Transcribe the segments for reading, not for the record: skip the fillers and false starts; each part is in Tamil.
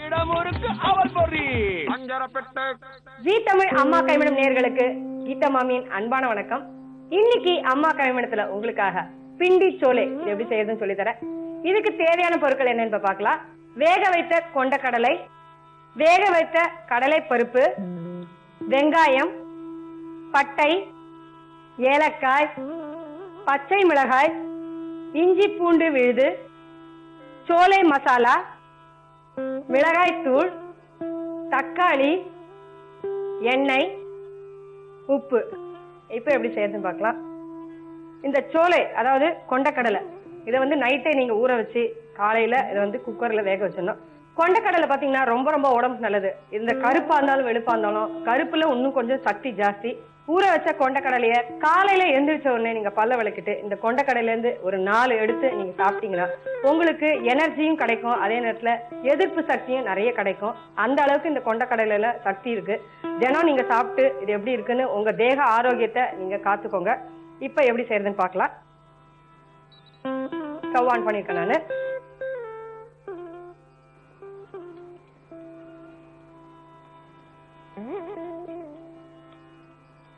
இடமொருக்கு அவல் பொறி அஞ்சரப்பெட்டு ஜீ தமிழ் அம்மா கைவிடும் நேயர்களுக்கு கீதா மாமியின் அன்பான வணக்கம். இன்னைக்கு அம்மா கைவிடத்துல உங்களுக்காக பிண்டி சோலை எப்படி செய்யறதுன்னு சொல்லி தரேன். இதுக்கு தேவையான பொருட்கள் என்னன்னு பார்க்கலாம். வேக வைத்த கொண்டக்கடலை, வேக வைத்த கடலை பருப்பு, வெங்காயம், பட்டை, ஏலக்காய், பச்சை மிளகாய், இஞ்சி பூண்டு விழுது, சோலை மசாலா, மிளகாய் தூள், தக்காளி, எண்ணெய், உப்பு. இப்ப எப்படி செய்யறதுன்னு பார்க்கலாம். இந்த சோலை அதாவது கொண்டக்கடலை இதை நைட்டே நீங்க ஊற வச்சு காலையில இதை குக்கர்ல வேக வச்சிடணும். கொண்டக்கடலை பாத்தீங்கன்னா ரொம்ப ரொம்ப உடம்புக்கு நல்லது. இந்த கருப்பா இருந்தாலும் வெளுப்பா இருந்தாலும் கருப்புல இன்னும் கொஞ்சம் சக்தி ஜாஸ்தி. ஊற வச்ச கொண்டக்கடலைய காலையில எந்திரிச்ச உடனே நீங்க பல்ல விளக்கிட்டு இந்த கொண்டக்கடலையில இருந்து ஒரு 4 எடுத்து நீங்க சாப்பிட்டீங்கன்னா உங்களுக்கு எனர்ஜியும் கிடைக்கும், அதே நேரத்துல எதிர்ப்பு சக்தியும் நிறைய கிடைக்கும். அந்த அளவுக்கு இந்த கொண்டக்கடலையில சக்தி இருக்கு. தினம் நீங்க சாப்பிட்டு இது எப்படி இருக்குன்னு உங்க தேக ஆரோக்கியத்தை நீங்க காத்துக்கோங்க. இப்ப எப்படி செய்யறதுன்னு பார்க்கலாம். ஸ்டவ் ஆன் பண்ணிருக்கேன் நானு.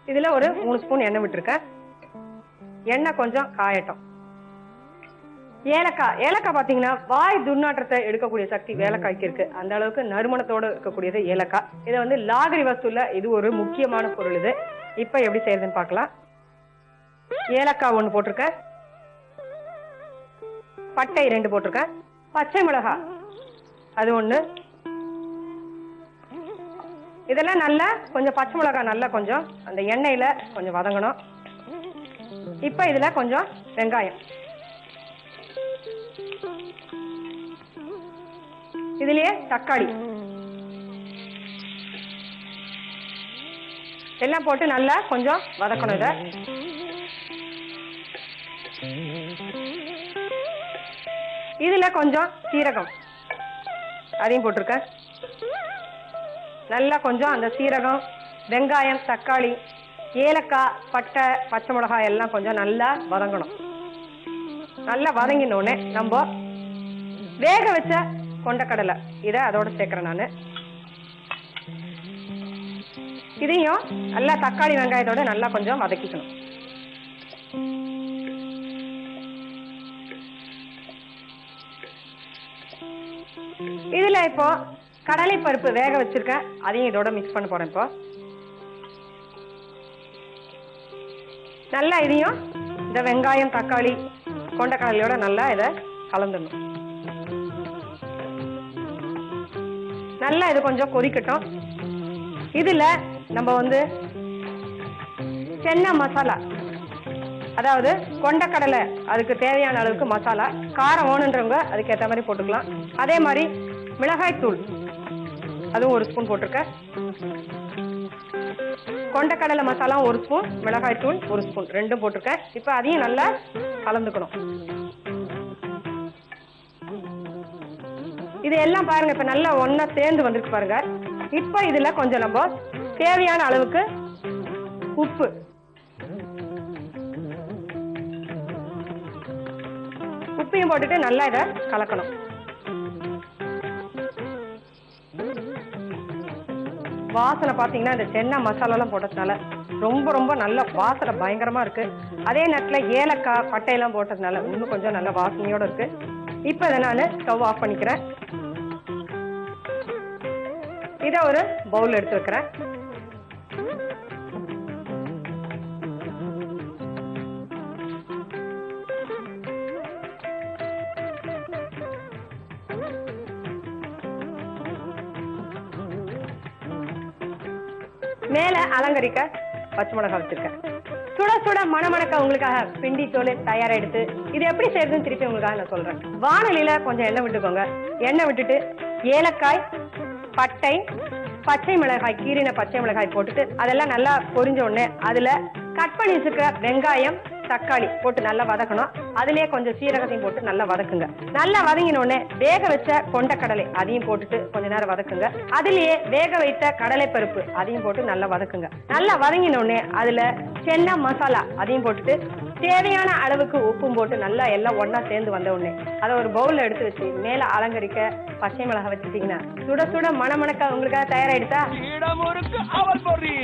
இதுல ஒரு 3 ஸ்பூன் எண்ணெய் விட்டுருக்கேன். எண்ணெய் கொஞ்சம் காயட்டும். ஏலக்காய் பாத்தீங்கன்னா வாய் துர்நாற்றத்தை எடுக்கக்கூடிய சக்தி ஏலக்காய்க்கு இருக்கு. அந்த அளவுக்கு நறுமணத்தோடு இருக்கக்கூடியது ஏலக்காய். இதை லாகரி வஸ்துல இது ஒரு முக்கியமான பொருள். இது இப்ப எப்படி செய்யறதுன்னு பார்க்கலாம். ஏலக்காய் 1 போட்டிருக்கேன், பட்டை 2 போட்டிருக்கேன், பச்சை மிளகாய் அது 1. இதெல்லாம் நல்லா கொஞ்சம் பச்சை மிளகாய் நல்லா கொஞ்சம் அந்த எண்ணெயில கொஞ்சம் வதங்கணும். இப்ப இதுல கொஞ்சம் வெங்காயம், இதுலயே தக்காளி எல்லாம் போட்டு நல்லா கொஞ்சம் வதக்கணும். இத இதுல கொஞ்சம் சீரகம் அதையும் போட்டிருக்க. நல்லா கொஞ்சம் அந்த சீரகம், வெங்காயம், தக்காளி, ஏலக்காய், பட்டை, பச்சை மிளகாய் எல்லாம் கொஞ்சம் நல்லா வதங்கணும். நல்லா வதங்கினோடனே நம்ம வேக வச்ச கொண்டக்கடலை இதை அதோட சேர்க்கிறேன் நானு. இதையும் நல்லா தக்காளி வெங்காயத்தோட நல்லா கொஞ்சம் வதக்கிக்கணும். இதுல இப்போ கடலை பருப்பு வேக வச்சிருக்கேன், அதையும் இதோட மிக்ஸ் பண்ண போறேன். இப்போ நல்லா இதையும் இந்த வெங்காயம், தக்காளி, கொண்டக்கடலையோட நல்லா இதை கலந்துடணும். நல்லா இது கொஞ்சம் கொதிக்கட்டும். இதுல நம்ம சென்னா மசாலா அதாவது கொண்டக்கடலை அதுக்கு தேவையான அளவுக்கு மசாலா, காரம் வேணுன்றவங்க அதுக்கு ஏற்ற மாதிரி போட்டுக்கலாம். அதே மாதிரி மிளகாய் தூள் அதுவும் 1 ஸ்பூன் போட்டிருக்கேன். கொண்டக்கடலை மசாலா 1 ஸ்பூன், மிளகாய் தூள் 1 ஸ்பூன், 2 போட்டிருக்கேன். இப்ப அதையும் நல்லா கலந்துக்கணும். இது எல்லாம் பாருங்க இப்ப நல்லா ஒன்னா சேர்ந்து வந்திருக்கு பாருங்க. இப்ப இதுல கொஞ்சம் நம்ம தேவையான அளவுக்கு உப்பு, உப்பையும் போட்டுட்டு நல்லா இதை கலக்கணும். வாசனை பாத்தீங்கன்னா இந்த சென்னா மசாலா எல்லாம் போட்டதுனால ரொம்ப ரொம்ப நல்ல வாசனை பயங்கரமா இருக்கு. அதே நேரத்துல ஏலக்காய், பட்டையெல்லாம் போட்டதுனால இன்னும் கொஞ்சம் நல்ல வாசனையோட இருக்கு. இப்ப இதை நான் ஸ்டவ் ஆஃப் பண்ணிக்கிறேன். இதை ஒரு பவுல் எடுத்து வைக்கிறேன். மேல அலங்கரிக்க பச்சை மிளகாய் வச்சிருக்கேன். சுட சுட மணமணக்க உங்களுக்காக பிண்டி சோலை தயாரா எடுத்து இது எப்படி செய்யறதுன்னு திருப்பி உங்களுக்காக நான் சொல்றேன். வானலியில கொஞ்சம் எண்ணெய் விட்டுக்கோங்க. எண்ணெய் விட்டுட்டு ஏலக்காய், பட்டை, பச்சை மிளகாய், கீரின பச்சை மிளகாய் போட்டுட்டு அதெல்லாம் நல்லா பொரிஞ்ச உடனே அதுல கட் பண்ணி வச்சிருக்கிற வெங்காயம், தக்காளி போட்டு நல்லா வதக்கணும். அதுலயே கொஞ்சம் சீரகத்தையும் போட்டு நல்லா வதக்குங்க. நல்லா வதங்கின உடனே வேக வச்ச கொண்டக்கடலை அதையும் போட்டுட்டு கொஞ்ச நேரம் வதக்குங்க. அதுலயே வேக வைத்த கடலை பருப்பு அதையும் போட்டு நல்லா வதக்குங்க. நல்லா வதங்கின உடனே அதுல சென்னா மசாலா அதையும் போட்டுட்டு தேவையான அளவுக்கு உப்பும் போட்டு நல்லா எல்லாம் ஒன்னா சேர்ந்து வந்த உடனே அதை ஒரு பவுல்ல எடுத்து வச்சு மேல அலங்கரிக்க பச்சை மிளகாய் வச்சுட்டீங்கன்னா சுட சுட மணமணக்க உங்களுக்காக தயாராயிடுதா? இடமுருக்கு அவல் பொரி.